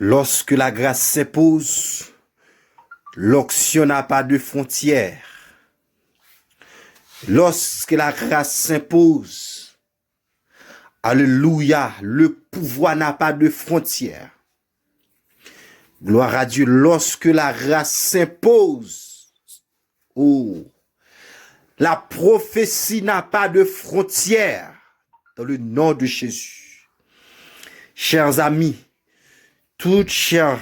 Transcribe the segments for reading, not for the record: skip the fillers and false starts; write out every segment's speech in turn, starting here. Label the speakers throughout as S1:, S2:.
S1: Lorsque la grâce s'impose, l'onction n'a pas de frontières. Lorsque la grâce s'impose, alléluia, le pouvoir n'a pas de frontières. Gloire à Dieu, lorsque la grâce s'impose, oh, la prophétie n'a pas de frontières, dans le nom de Jésus. Chers amis, tous chers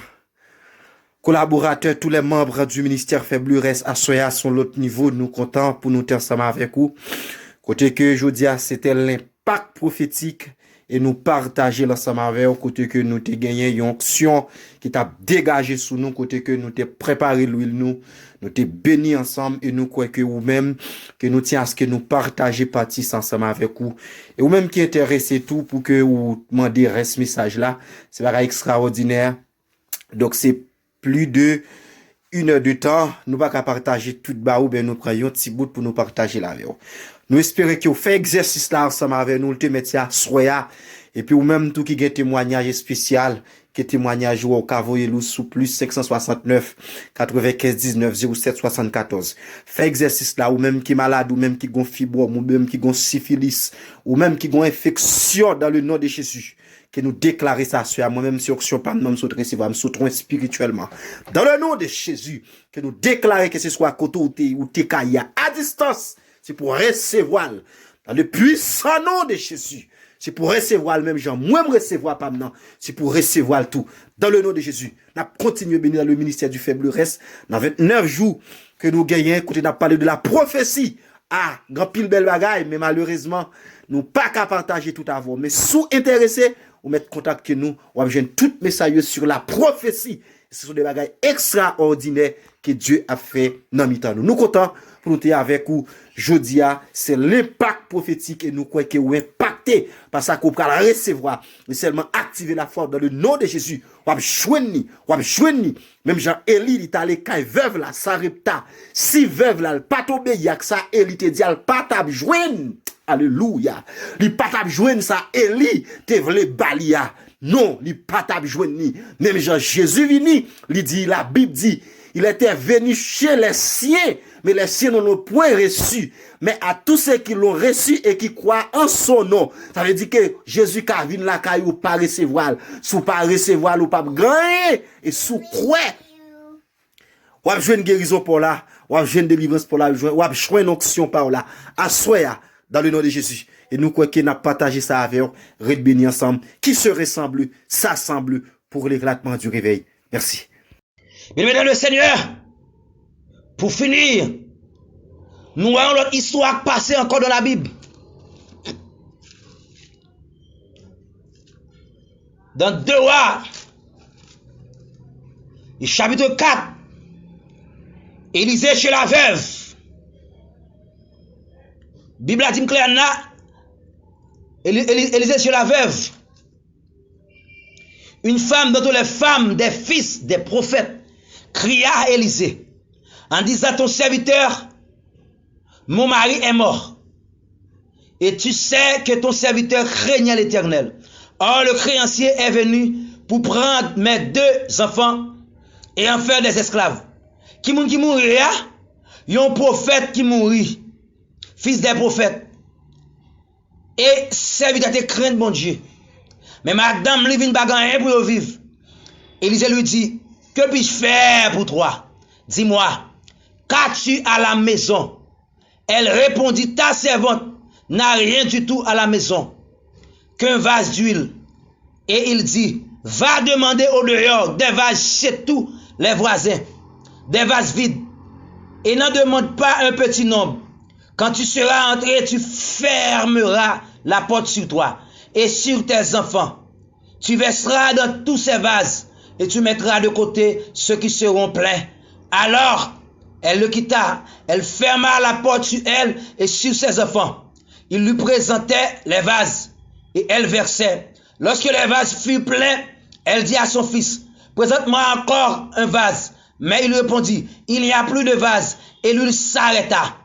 S1: collaborateurs, tous les membres du ministère Faible Reste à Soya sont l'autre niveau, nous comptons pour nous tenir ensemble avec vous. Côté que je dis, c'était l'impact prophétique et nous partager l'ensemble avec vous, côté que nous te gagné une onction qui t'a dégagé sous nous, côté que nous te préparé l'huile nous te béni ensemble et nous croyons que vous-même, que nous tiens à ce que nous partager partie ensemble avec vous. Et vous-même qui intéressez tout pour que vous demandez ce message là, c'est vraiment extraordinaire. Donc c'est plus de 1 heure de temps, nous pas qu'à partager tout bas ou ben nous prenons un petit bout pour nous partager la vie. Nous espérons que vous faites exercice là ensemble avec nous, le te mettez à soya et puis ou même tout qui gagne témoignage spécial, qui témoignage au cavoyelou sous plus 569 95 19 07 74. Fait exercice là ou même qui malade ou même qui gon fibrome ou même qui gon syphilis ou même qui gon infection dans le nom de Jésus. Que nous déclarer ça sur moi-même sur action pas même sauter recevoir sauter spirituellement dans le nom de Jésus que nous déclarer que ce soit côté ou te kaya à distance c'est pour recevoir dans le puissant nom de Jésus c'est pour recevoir le même genre moi me recevoir pas maintenant c'est pour recevoir tout dans le nom de Jésus n'a continuer bénir dans le ministère du Faible Reste dans 29 jours que nous gagnons côté n'a parlé de la prophétie grand pile belle bagaille mais malheureusement nous pas qu'à partager tout avant mais sous intéressé ou mettre contact que nous, ou avoir tout message sur la prophétie. Ce sont des bagages extraordinaires que Dieu a fait dans mi-temps. Nous comptons pour nous être avec vous. Jodia, c'est l'impact prophétique et nous croyons que vous impacté par ça qu'on peut recevoir. Mais seulement activer la force dans le nom de Jésus. Ou joindre même Jean-Élie, il est allé quand veuve là, ça repta. Si veuve là, le pas tombé, il y a que ça, Élie te dit, elle pas t'a joindre. Alléluia. Li pas t'a joindre ça, Élie te vle balia. Non, li pas t'a joindre ni. Même Jean Jésus vini, il dit, la Bible dit, il était venu chez les siens, mais les siens n'ont point reçu. Mais à tous ceux qui l'ont reçu et qui croient en son nom, ça veut dire que Jésus qui vient là, ou pas recevoir, sous pas recevoir, ou pas gagner, et sous quoi? Ou avez une guérison pour là, ou avez une délivrance pour là, ou avez une onction par là, assoya dans le nom de Jésus. Et nous croyons qu'il n'a partagé ça avec vous, red béni ensemble, qui se ressemble, s'assemble pour l'éclatement du réveil. Merci.
S2: Mesdames le Seigneur, pour finir, nous voyons notre histoire passer encore dans la Bible. Dans 2 Rois, chapitre 4, Élisée chez la veuve. Bible a dit clair là, Élisée chez la veuve. Une femme dont les femmes des fils des prophètes cria à Élisée en disant ton serviteur, mon mari est mort. Et tu sais que ton serviteur craignait l'Éternel. Or le créancier est venu pour prendre mes 2 enfants et en faire des esclaves. Qui mourit, un prophète qui mourit, fils des prophètes. Et serviteur te craint mon Dieu. Mais madame lui vient pas gagner pour vivre. Élisée lui dit, que puis-je faire pour toi? Dis-moi, qu'as-tu à la maison? Elle répondit, ta servante n'a rien du tout à la maison, qu'un vase d'huile. Et il dit, va demander au dehors des vases chez tous les voisins, des vases vides. Et n'en demande pas un petit nombre. Quand tu seras entré, tu fermeras la porte sur toi et sur tes enfants. Tu verseras dans tous ces vases et tu mettras de côté ceux qui seront pleins. Alors, elle le quitta, elle ferma la porte sur elle et sur ses enfants. Il lui présentait les vases et elle versait. Lorsque les vases furent pleins, elle dit à son fils, présente-moi encore un vase. Mais il répondit, il n'y a plus de vase. Et l'huile s'arrêta.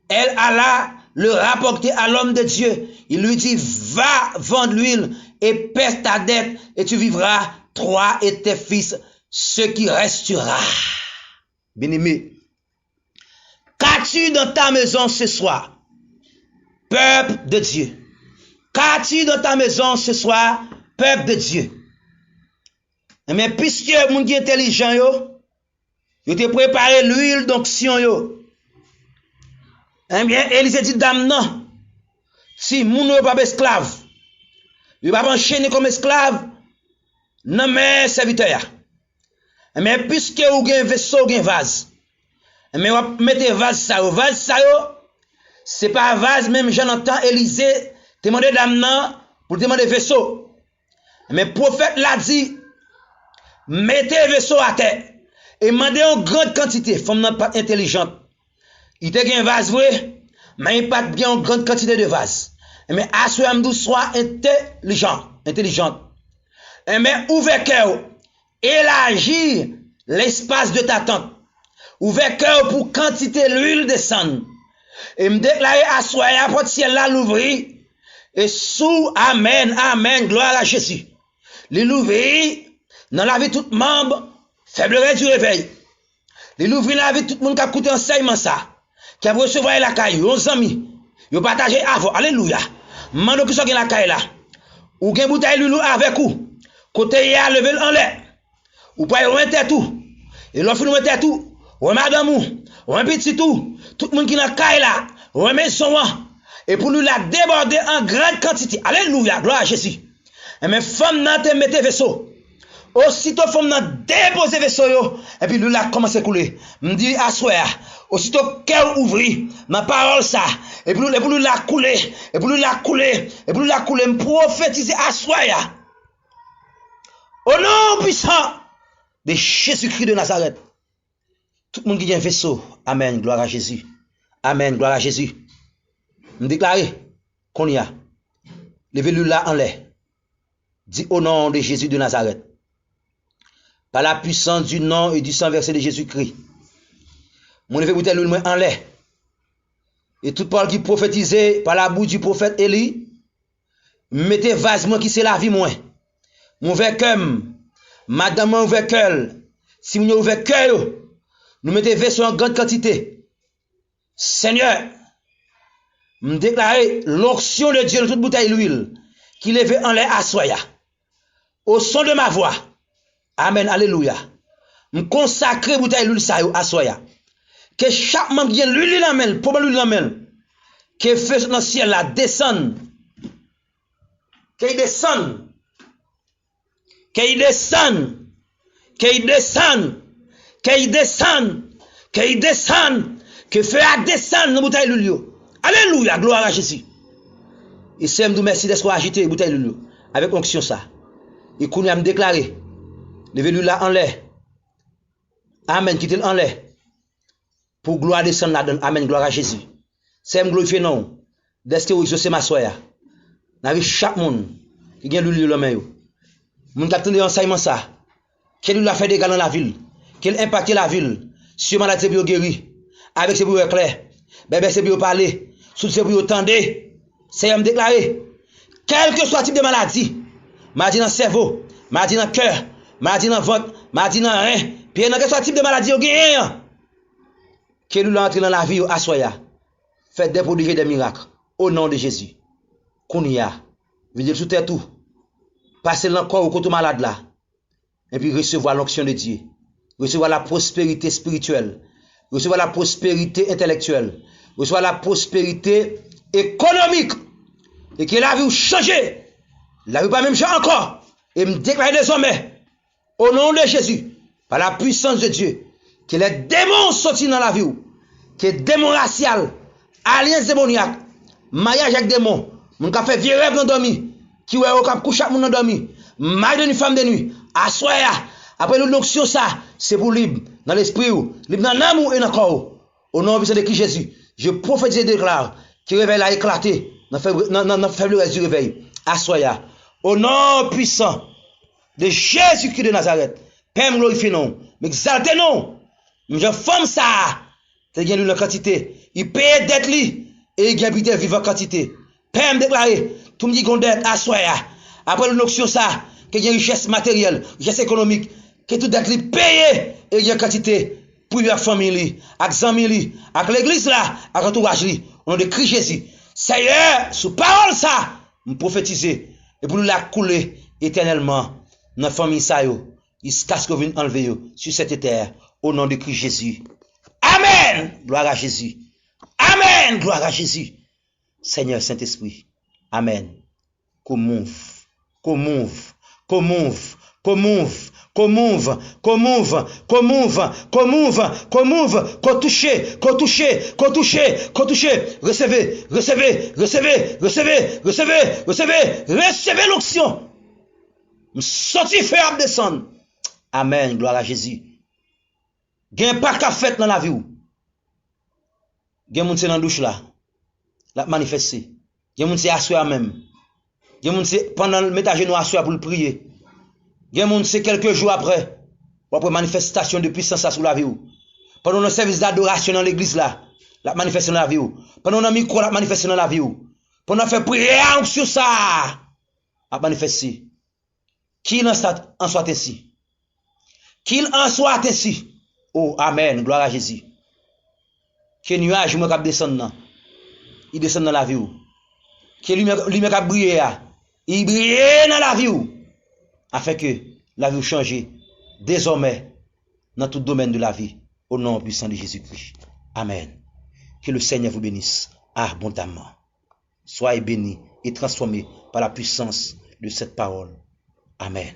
S2: Elle alla le rapporter à l'homme de Dieu. Il lui dit, va vendre l'huile et pèse ta dette et tu vivras toi et tes fils, ce qui restera. Bien-aimé, qu'as-tu dans ta maison ce soir, peuple de Dieu? Qu'as-tu dans ta maison ce soir, peuple de Dieu? Mais puisque moun qui intelligent yo te préparé l'huile d'onction yo. Eh bien, Élisée dit dame non. Si moun yo pas esclave, yo pas enchaîner comme esclave, non mais serviteur. Mais puisque ou gen vaisseau, gen vase. Mais on mettez vase ça yo, c'est pas vase même j'entends Élisée demander dame non pour demander vaisseau. Mais prophète l'a dit mettez vaisseau à terre et demandez en grande quantité, femme non pas intelligente. Il te gen vase vrai, mais il pas bien en grande quantité de vase. Mais assurez-vous soit intelligente. Mais ouvert cœur, élargir l'espace de ta tente. Ouvert cœur pour quantité l'huile descendre. Et me déclarer à soi à porte ciel là l'ouvrir. Et sous amen, amen, gloire à Jésus. L'ouvrir dans la vie tout membre, faiblesse du réveil. L'ouvrir dans la vie tout le monde qui a écouté enseignement ça. Qui a recevoir la caille, aux amis. Yo partager avant. Alléluia. Mando qui sont dans la caille là. Ou gen bouteille loulou avec ou. Côté y a levé en l'air. Ou pas remettre tout. Et l'offre nous mettre tout. Ou madame ou un petit tout le monde qui dans caille là, remet son et pour nous la déborder en grande quantité. Alléluia, gloire à Jésus. Et mes femmes nan te mette vaisseau. Aussitôt femme nan déposer vaisseau yo et puis nous la commence à couler. Me dit assoir. Aussitôt cœur ouvri, ma parole ça et puis nous la couler et puis nous la couler et puis nous la couler me prophétiser assoir. Au nom puissant de Jésus-Christ de Nazareth. Tout le monde qui a un vaisseau. Amen. Gloire à Jésus. Amen. Gloire à Jésus. Me déclarer qu'on y a. Levez-le là en l'air. Dit au nom de Jésus de Nazareth. Par la puissance du nom et du sang versé de Jésus-Christ. Mon levé bouteille l'huile en l'air. Et toute parole qui prophétisait par la bouche du prophète Élie. Mettez vasement qui c'est la vie moins. Mon ouvert cœur. Madame ouvert cœur. Si vous ouvert cœur. Nous mettons vaisseau en grande quantité. Seigneur, me déclarer l'onction de Dieu de toute bouteille d'huile qui lève en l'air à soya. Au son de ma voix. Amen, alléluia. Me consacrer bouteille d'huile à soya. Que chaque membre qui a l'huile en main, pour l'huile en main, que feu dans le ciel là descende. Qu'il descende. Qu'il descende. Qu'il descende. Qu'il descende, que feu à descendre dans bouteille de l'huile. Alléluia, gloire à Jésus. Et c'est me merci d'être agité bouteille de l'huile avec onction ça. Et qu'on a me déclaré, levez l'huile là en l'air. Amen, quittez en l'air. Pour gloire descendre là-dedans. Amen, gloire à Jésus. C'est me glorifier non. Dès que vous c'est ma soya. Dans chaque monde qui a l'huile dans main yo. Moun qui attend enseignement ça. Quel lui a fait des gars dans la ville. Quel impacte la ville, sur maladie bio guéri, avec ses bio clair, bébé ses bio parler, sous ses bio tendre, c'est me déclarer, quel que soit le type de maladie, maladie dans le cerveau, maladie dans le cœur, maladie dans le ventre, maladie dans le rein, puis quel que soit le type de maladie, qu'il nous entre dans la vie, à soya, faites des prodiges et des miracles, au nom de Jésus. Kounia, venez sous terre tout, passez dans le corps au côté malade là, et puis recevoir l'onction de Dieu. Recevoir la prospérité spirituelle, recevoir la prospérité intellectuelle, recevoir la prospérité économique, et que la vie change, la vie pas même change encore, et me déclarer désormais, au nom de Jésus, par la puissance de Dieu, que les démons sortent dans la vie, que les démons raciaux, alliances démoniaques, mariage avec démons, mon qui fait vieux rêve dans dormi, qui ouais au cap couche avec mon dormi, mari de femme de nuit, assoya. Après l'onction ça, c'est pour libre dans l'esprit, libre dans l'amour et dans le corps. Au nom de Jésus, je prophétise et déclare que le réveil a éclaté dans la faiblesse du réveil. Assoya. Au nom puissant de Jésus-Christ de Nazareth, Père me glorifie non, m'exalte non. Je forme ça. Tu gagné la quantité. Il paye d'être li et il gagne vivre en quantité. Père me déclare, tout me dit qu'on dette assoya. Après l'onction ça, que y a une richesse matérielle, richesse économique, que tout d'être payé et il y a quantité pour la famille, avec amis, avec l'église là, avec l'entourage, au nom de Christ Jésus. Seigneur, sous parole ça, nous prophétiser et pour nous la couler éternellement dans la famille ça yo, jusqu'à ce que vienne enlever yo sur cette terre au nom de Christ Jésus. Amen. Gloire à Jésus. Amen. Gloire à Jésus. Seigneur Saint-Esprit. Amen. Qu'on move, qu'on move, qu'on move, qu'on move, qu'on move, qu'on move, qu'on move, qu'on move, qu'on move, qu'on touche, qu'on touche, qu'on touche, qu'on touche. Recevez, recevez, recevez, recevez, recevez, recevez, recevez l'onction. Sorti feu à descendre. Amen. Gloire à Jésus. Gen pas qu'à fait dans la vie ou. Gen moun se dans douche là. La manifester. Gen moun se assoya même. Gen moun se pendant le mettre genou assoya pour le prier. Gen moun se quelques jours après. Ou après manifestation de puissance sous la vie ou. Pendant le service d'adoration dans l'église là. La manifestation dans la vie ou. Pendant le micro la manifestation dans la vie ou. Pendant faire prière sur ça. A manifester. Qu'il en soit ainsi. Qu'il en soit ainsi. Oh, amen. Gloire à Jésus. Que nuage me cap descendre. Il descend dans la vie. Que lui cap briller. Il brille dans la vie. Afin que la vie change désormais dans tout domaine de la vie. Au nom puissant de Jésus-Christ. Amen. Que le Seigneur vous bénisse abondamment. Soyez bénis et transformés par la puissance de cette parole. Amen.